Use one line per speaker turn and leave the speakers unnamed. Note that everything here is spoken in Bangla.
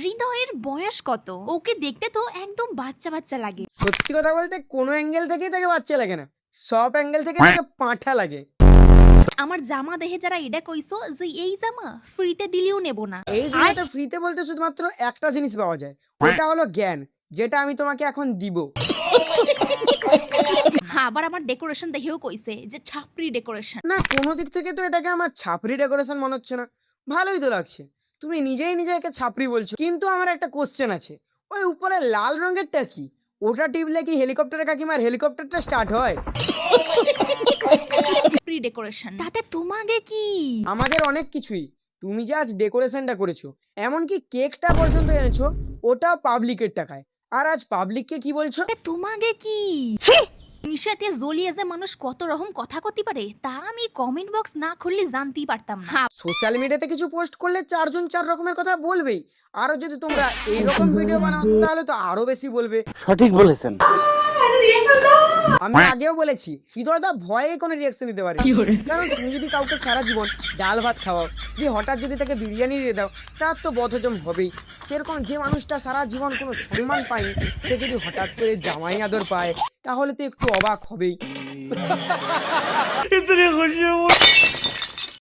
হৃদয়ের বয়স কত? ওকে দেখতে তো একদম বাচ্চা বাচ্চা লাগে।
সত্যি কথা বলতে কোনো অ্যাঙ্গেল থেকেই তাকে বাচ্চা লাগে না, সব অ্যাঙ্গেল থেকে তাকে পাঁঠা লাগে।
আমার জামা দেখে যারা এটা কইছো যে এই জামা ফ্রিতে দিলেও নেব না।
এই দুনিয়াতে ফ্রিতে বলতে শুধুমাত্র একটা জিনিস পাওয়া যায়, ওটা হলো জ্ঞান, যেটা আমি তোমাকে এখন দিব।
আবার আমার ডেকোরেশন দেখেও কইছে যে ছাপরি ডেকোরেশন।
না, কোনো দিক থেকে তো এটাকে আমার ছাপরি ডেকোরেশন মনে হচ্ছে না, ভালোই তো লাগছে। তুমি নিজেই নিজেকে ছাপরি বলছো, কিন্তু আমার একটা কোশ্চেন আছে, ওই উপরে লাল রঙেরটা কি? ওটা টিপলে কি হেলিকপ্টারের কাকিমার হেলিকপ্টারটা স্টার্ট হয়?
ছাপরি ডেকোরেশন তাতে তোমাকে কি?
আমাদের অনেক কিছুই। তুমি যে আজ ডেকোরেশনটা করেছো, এমনকি কেকটা পর্যন্ত এনেছো, ওটা পাবলিকের টাকায়। আর আজ পাবলিককে কি বলছো?
তোমাকে কি? নিশাতে জ্বলিয়ে যে মানুষ কত রকম কথা কতি পারে তা আমি কমেন্ট বক্স না খুললে জানতেই পারতাম না।
সোশ্যাল মিডিয়াতে কিছু পোস্ট করলে চারজন চার রকমের কথা বলবেই, আরো যদি তোমরা এইরকম ভিডিও বানাও তাহলে তো আরো বেশি বলবে।
সঠিক বলেছেন।
আমি আগেও বলেছি, হৃদয়দা ভয়ে কোনো রিয়াকশন দিতে পারে, কারণ তুমি যদি কাউকে সারা জীবন ডাল ভাত খাওয়াও, দিয়ে হঠাৎ যদি তাকে বিরিয়ানি দিয়ে দাও, তার তো বদহজম হবেই। সেরকম যে মানুষটা সারা জীবন কোনো সম্মান পায়নি, সে যদি হঠাৎ করে জামাই আদর পায়, তাহলে তো একটু অবাক হবেই।